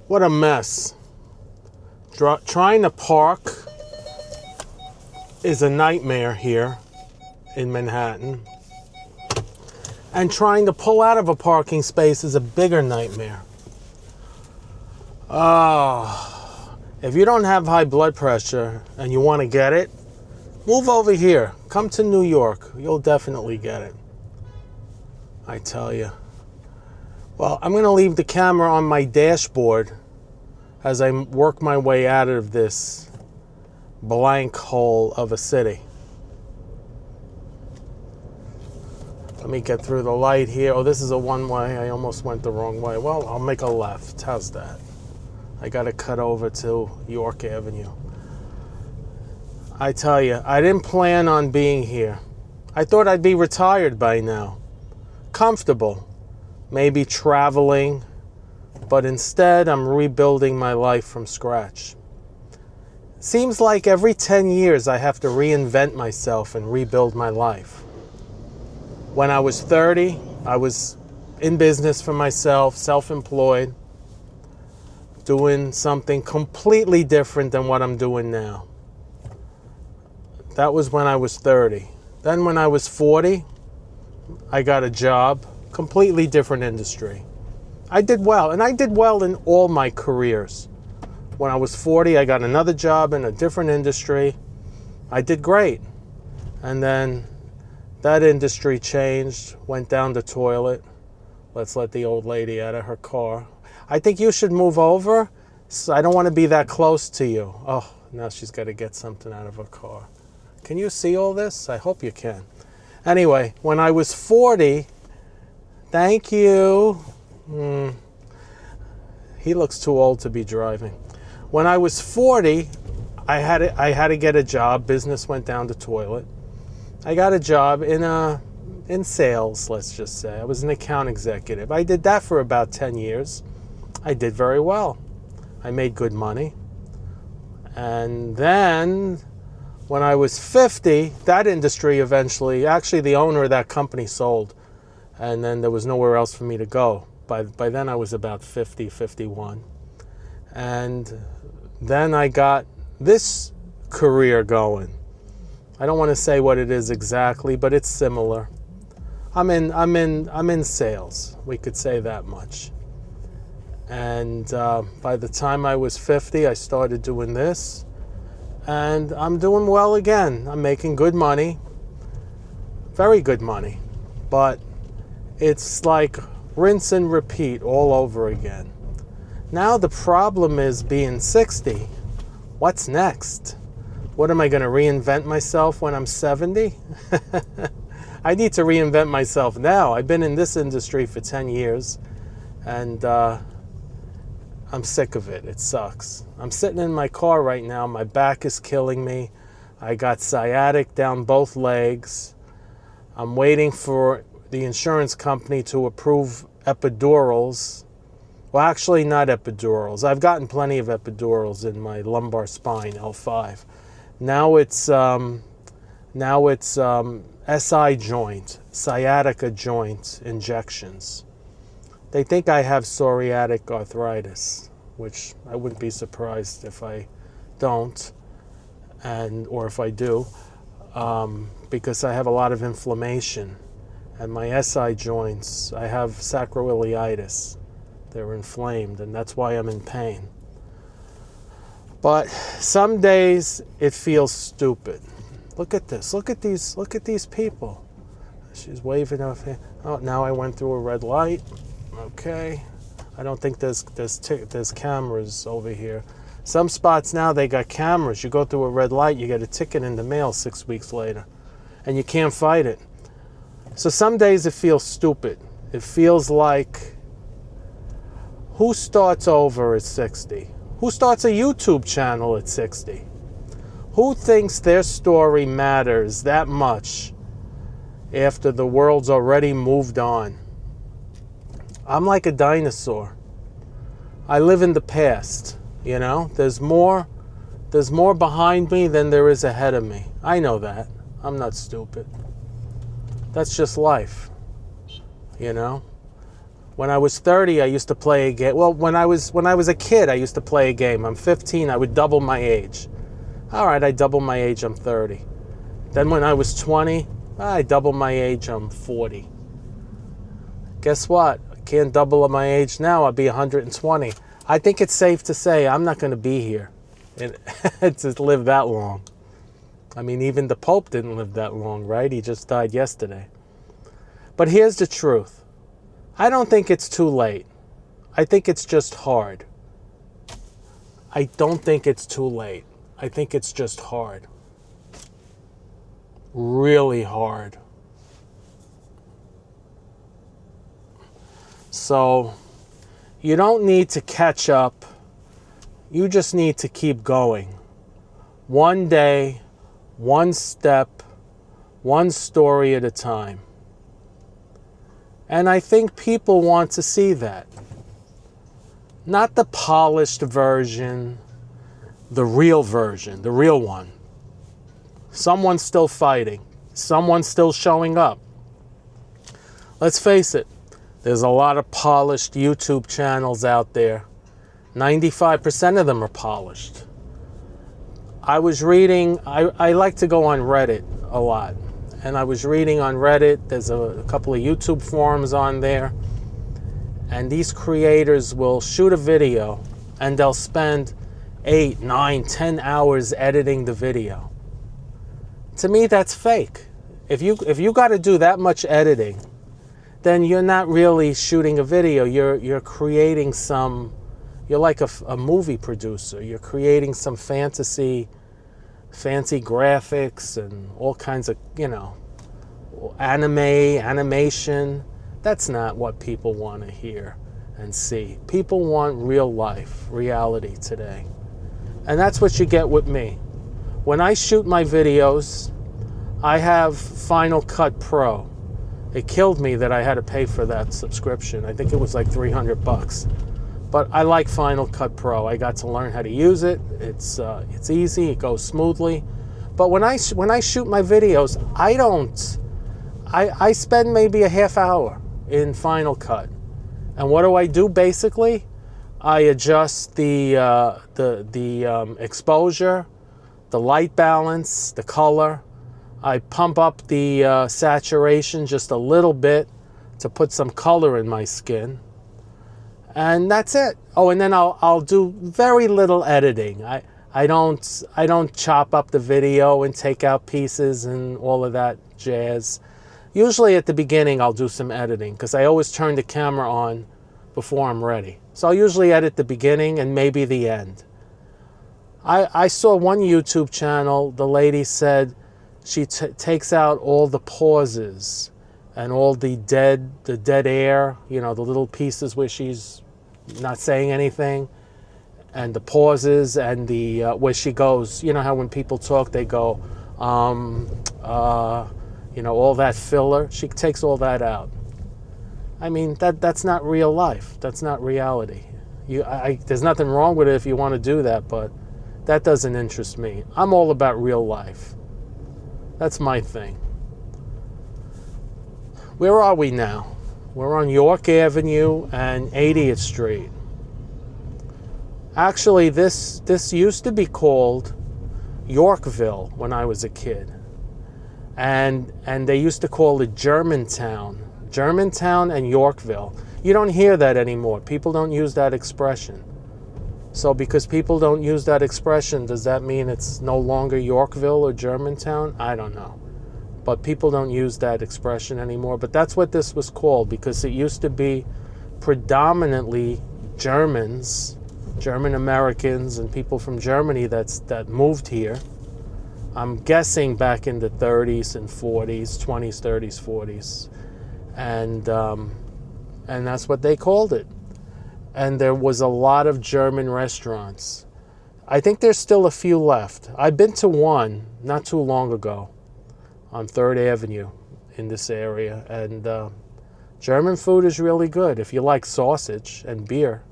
What a mess. Trying to park is a nightmare here in Manhattan. And trying to pull out of a parking space is a bigger nightmare. If you don't have high blood pressure and you want to get it, move over here. Come to New York. You'll definitely get it. I tell you. Well, I'm going to leave the camera on my dashboard as I work my way out of this blank hole of a city. Let me get through the light here. Oh, this is a one-way. I almost went the wrong way. Well, I'll make a left. How's that? I got to cut over to York Avenue. I tell you, I didn't plan on being here. I thought I'd be retired by now. Comfortable. Maybe traveling. But instead, I'm rebuilding my life from scratch. Seems like every 10 years I have to reinvent myself and rebuild my life. When I was 30, I was in business for myself, self-employed, doing something completely different than what I'm doing now. That was when I was 30. Then when I was 40, I got a job, completely different industry. I did well, and I did well in all my careers. When I was 40, I got another job in a different industry. I did great. And then that industry changed, went down the toilet. Let's let the old lady out of her car. I think you should move over. So I don't want to be that close to you. Oh, now she's got to get something out of her car. Can you see all this? I hope you can. Anyway, when I was 40, thank you. He looks too old to be driving. When I was 40, I had to get a job. Business went down the toilet. I got a job in sales, let's just say. I was an account executive. I did that for about 10 years. I did very well. I made good money. And then when I was 50, that industry eventually, actually the owner of that company sold. And then there was nowhere else for me to go. By then I was about 50, 51. And then I got this career going. I don't want to say what it is exactly, but it's similar. I'm in sales. We could say that much. And by the time I was 50, I started doing this. And I'm doing well again. I'm making good money. Very good money. But it's like rinse and repeat all over again. Now the problem is being 60. What's next? What am I going to reinvent myself when I'm 70? I need to reinvent myself now. I've been in this industry for 10 years and I'm sick of it. It sucks. I'm sitting in my car right now. My back is killing me. I got sciatic down both legs. I'm waiting for the insurance company to approve epidurals. Well, actually not epidurals. I've gotten plenty of epidurals in my lumbar spine, L5. Now it's SI joint, sciatica joint injections. They think I have psoriatic arthritis, which I wouldn't be surprised if I don't, or if I do, because I have a lot of inflammation. And my SI joints, I have sacroiliitis. They're inflamed, and that's why I'm in pain. But some days it feels stupid. Look at this. Look at these people. She's waving off here. Oh, now I went through a red light. Okay. I don't think there's cameras over here. Some spots now they got cameras. You go through a red light, you get a ticket in the mail 6 weeks later, and you can't fight it. So some days it feels stupid. It feels like, who starts over at 60? Who starts a YouTube channel at 60? Who thinks their story matters that much after the world's already moved on? I'm like a dinosaur. I live in the past, you know? There's more behind me than there is ahead of me. I know that. I'm not stupid. That's just life, you know? When I was 30, I used to play a game. Well, when I was a kid, I used to play a game. I'm 15, I would double my age. All right, I double my age, I'm 30. Then when I was 20, I double my age, I'm 40. Guess what? I can't double my age now, I'll be 120. I think it's safe to say I'm not going to be here to live that long. I mean, even the Pope didn't live that long, right? He just died yesterday. But here's the truth. I don't think it's too late. I think it's just hard. I don't think it's too late. I think it's just hard. Really hard. So, you don't need to catch up. You just need to keep going. One day, one step, one story at a time. And I think people want to see that. Not the polished version, the real version, the real one. Someone's still fighting. Someone's still showing up. Let's face it, there's a lot of polished YouTube channels out there. 95% of them are polished. I was reading, I like to go on Reddit a lot. And I was reading on Reddit, there's a couple of YouTube forums on there. And these creators will shoot a video and they'll spend 8, 9, 10 hours editing the video. To me, that's fake. If you got to do that much editing, then you're not really shooting a video. You're creating some, you're like a movie producer. You're creating some fancy graphics and all kinds of, animation. That's not what people want to hear and see. People want real life, reality today. And that's what you get with me. When I shoot my videos, I have Final Cut Pro. It killed me that I had to pay for that subscription. I think it was like $300. But I like Final Cut Pro. I got to learn how to use it. It's easy. It goes smoothly. But when I shoot my videos, I spend maybe a half hour in Final Cut. And what do I do basically? I adjust the exposure, the light balance, the color. I pump up the saturation just a little bit to put some color in my skin. And that's it. Oh, and then I'll do very little editing. I don't chop up the video and take out pieces and all of that jazz. Usually at the beginning I'll do some editing because I always turn the camera on before I'm ready. So I'll usually edit the beginning and maybe the end. I saw one YouTube channel, the lady said she takes out all the pauses and all the dead air, the little pieces where she's not saying anything, and the pauses and the where she goes, how when people talk they go, all that filler. She takes all that out. I mean, that's not real life. That's not reality. There's nothing wrong with it if you want to do that, but that doesn't interest me. I'm all about real life. That's my thing. Where are we now? We're on York Avenue and 80th Street. Actually, this used to be called Yorkville when I was a kid. And they used to call it Germantown and Yorkville. You don't hear that anymore. People don't use that expression. So because people don't use that expression, does that mean it's no longer Yorkville or Germantown? I don't know. But people don't use that expression anymore. But that's what this was called because it used to be predominantly Germans, German Americans and people from Germany that moved here. I'm guessing back in the 30s and 40s, 20s, 30s, 40s. And that's what they called it. And there was a lot of German restaurants. I think there's still a few left. I've been to one not too long ago on 3rd Avenue in this area. And German food is really good. If you like sausage and beer,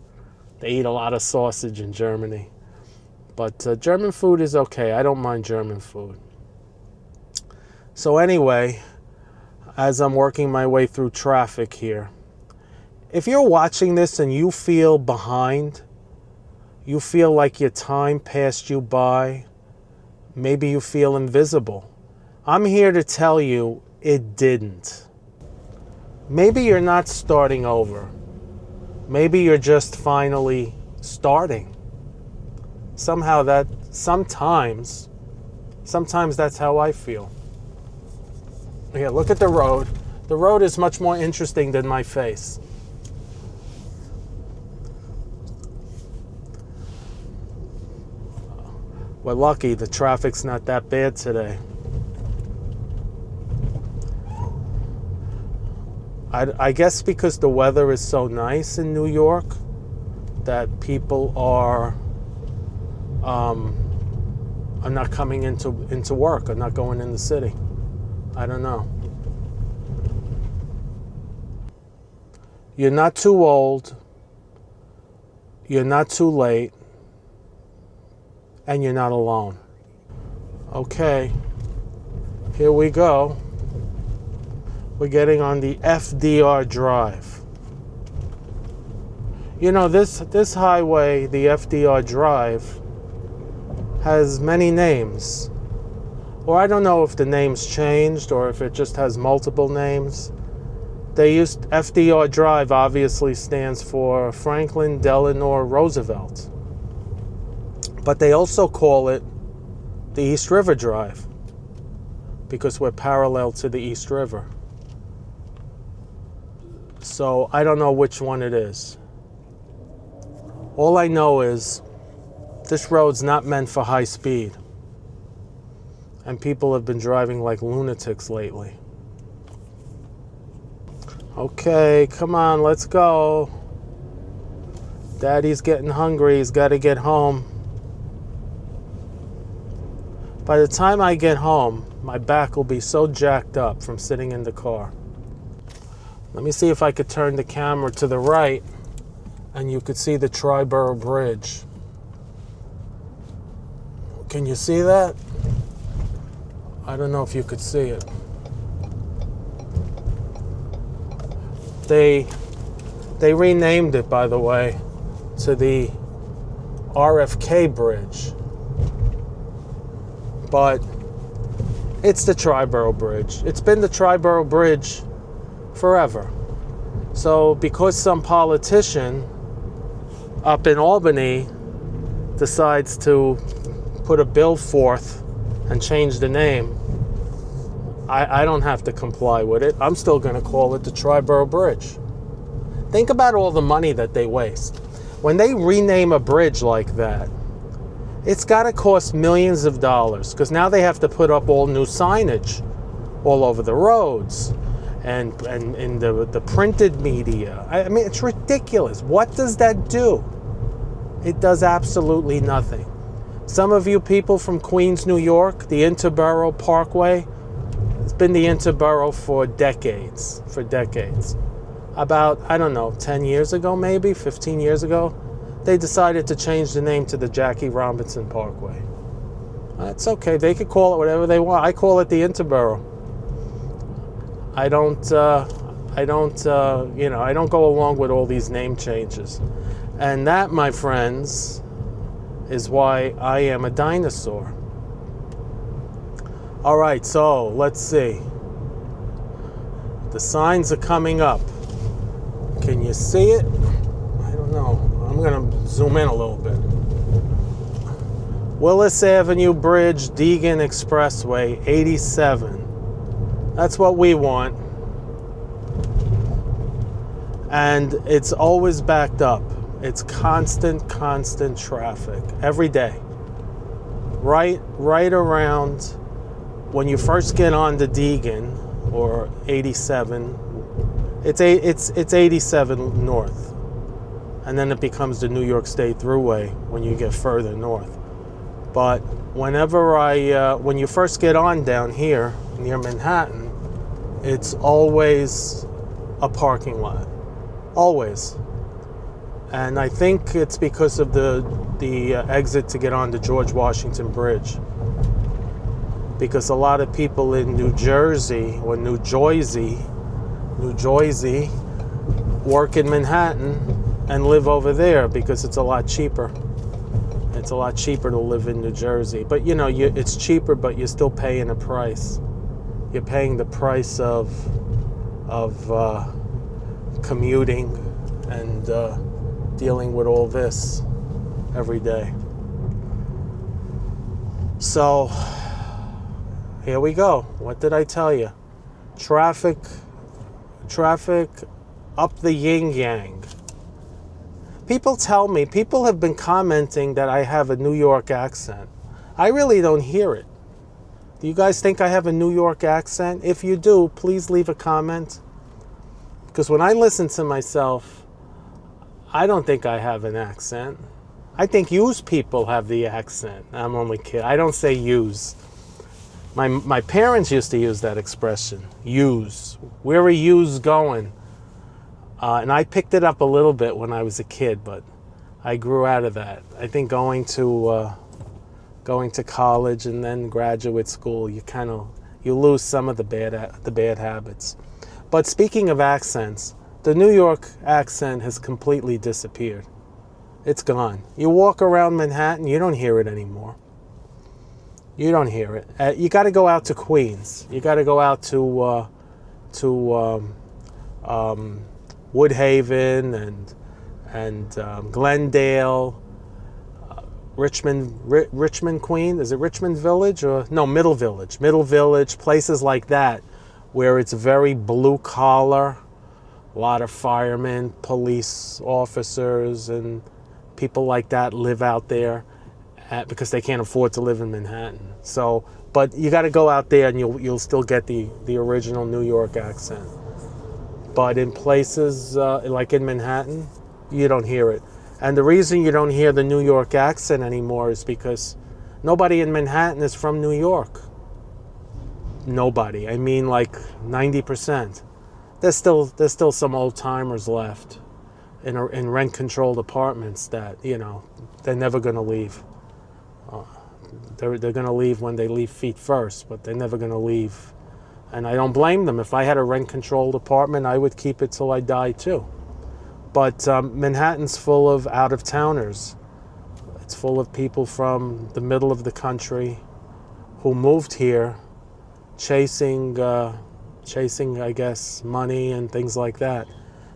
they eat a lot of sausage in Germany. But German food is okay. I don't mind German food. So anyway, as I'm working my way through traffic here, If you're watching this and you feel behind, you feel like your time passed you by, maybe you feel invisible, I'm here to tell you it didn't. Maybe you're not starting over. Maybe you're just finally starting. Sometimes that's how I feel. Yeah, look at the road. The road is much more interesting than my face. We're lucky the traffic's not that bad today. I guess because the weather is so nice in New York that people are not coming into work, are not going in the city. I don't know. You're not too old, you're not too late, and you're not alone. Okay, here we go. We're getting on the FDR Drive. You know, this highway, the FDR Drive, has many names. Or I don't know if the name's changed or if it just has multiple names. FDR Drive obviously stands for Franklin Delano Roosevelt. But they also call it the East River Drive because we're parallel to the East River. So I don't know which one it is. All I know is this road's not meant for high speed. And people have been driving like lunatics lately. Okay, come on, let's go. Daddy's getting hungry, he's got to get home. By the time I get home, my back will be so jacked up from sitting in the car. Let me see if I could turn the camera to the right and you could see the Triboro Bridge. Can you see that? I don't know if you could see it. They renamed it, by the way, to the RFK Bridge. But it's the Triboro Bridge. It's been the Triboro Bridge forever. So because some politician up in Albany decides to put a bill forth and change the name, I don't have to comply with it. I'm still going to call it the Triboro Bridge. Think about all the money that they waste. When they rename a bridge like that, it's got to cost millions of dollars because now they have to put up all new signage all over the roads and in the printed media. I mean, it's ridiculous. What does that do? It does absolutely nothing. Some of you people from Queens, New York, the Interborough Parkway, it's been the Interborough for decades. About, I don't know, 10 years ago maybe, 15 years ago, they decided to change the name to the Jackie Robinson Parkway. That's okay, they could call it whatever they want. I call it the Interborough. I don't go along with all these name changes. And that, my friends, is why I am a dinosaur. All right, so let's see. The signs are coming up. Can you see it? I don't know. I'm going to zoom in a little bit. Willis Avenue Bridge, Deegan Expressway, 87. That's what we want. And it's always backed up. It's constant traffic every day. Right around when you first get on to Deegan or 87. It's 87 north. And then it becomes the New York State Thruway when you get further north. But when you first get on down here near Manhattan, it's always a parking lot. Always. And I think it's because of the exit to get on the George Washington Bridge. Because a lot of people in New Jersey or New Jersey work in Manhattan and live over there because it's a lot cheaper. It's a lot cheaper to live in New Jersey. But you know, it's cheaper, but you're still paying a price. You're paying the price of commuting and dealing with all this every day. So here we go. What did I tell you? Traffic up the yin-yang. People tell me, people have been commenting that I have a New York accent. I really don't hear it. Do you guys think I have a New York accent? If you do, please leave a comment. Because when I listen to myself, I don't think I have an accent. I think yous people have the accent. I'm only kidding. I don't say yous. My parents used to use that expression, yous. Where are yous going? And I picked it up a little bit when I was a kid, but I grew out of that. I think going to college and then graduate school, you lose some of the bad habits. But speaking of accents, the New York accent has completely disappeared. It's gone. You walk around Manhattan, you don't hear it anymore. You don't hear it. You got to go out to Queens. You got to go out to Woodhaven and Glendale, Richmond, Queens. Is it Richmond Village or no, Middle Village, places like that, where it's very blue collar. A lot of firemen, police officers, and people like that live out there because they can't afford to live in Manhattan. So, but you got to go out there and you'll still get the original New York accent. But in places like in Manhattan, you don't hear it. And the reason you don't hear the New York accent anymore is because nobody in Manhattan is from New York. Nobody. I mean, like 90%. There's still some old timers left in rent-controlled apartments that, you know, they're never going to leave. They're going to leave when they leave feet first, but they're never going to leave. And I don't blame them. If I had a rent-controlled apartment, I would keep it till I die too. But Manhattan's full of out-of-towners. It's full of people from the middle of the country who moved here chasing, I guess, money and things like that.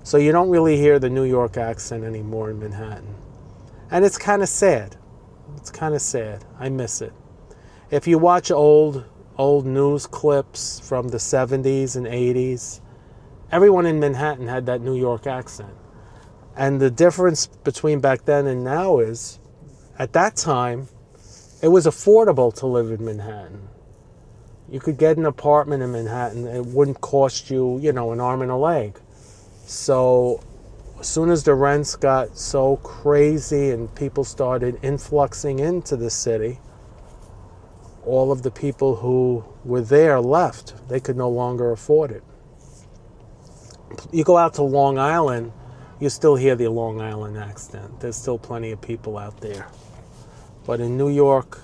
So you don't really hear the New York accent anymore in Manhattan. And it's kind of sad. It's kind of sad. I miss it. If you watch old news clips from the 70s and 80s, everyone in Manhattan had that New York accent. And the difference between back then and now is, at that time, it was affordable to live in Manhattan. You could get an apartment in Manhattan. It wouldn't cost you, you know, an arm and a leg. So as soon as the rents got so crazy and people started influxing into the city, all of the people who were there left. They could no longer afford it. You go out to Long Island, you still hear the Long Island accent. There's still plenty of people out there. But in New York,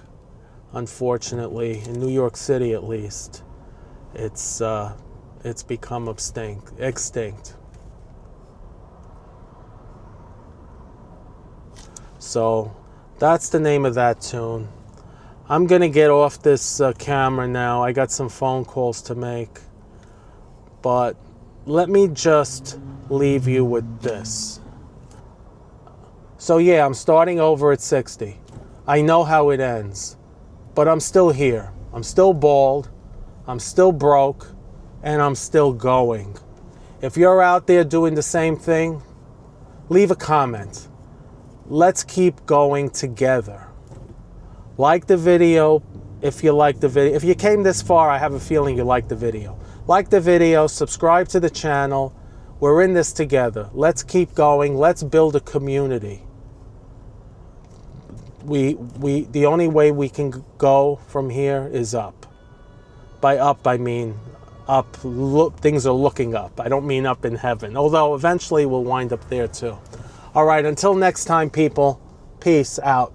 unfortunately, in New York City at least, it's become extinct. So that's the name of that tune. I'm going to get off this camera now. I got some phone calls to make. But let me just leave you with this. So yeah, I'm starting over at 60. I know how it ends. But I'm still here. I'm still bald. I'm still broke. And I'm still going. If you're out there doing the same thing, leave a comment. Let's keep going together. Like the video if you like the video. If you came this far, I have a feeling you liked the video. Like the video, subscribe to the channel. We're in this together. Let's keep going. Let's build a community. The only way we can go from here is up. By up, I mean up. Look, things are looking up. I don't mean up in heaven. Although eventually we'll wind up there too. All right, until next time, people. Peace out.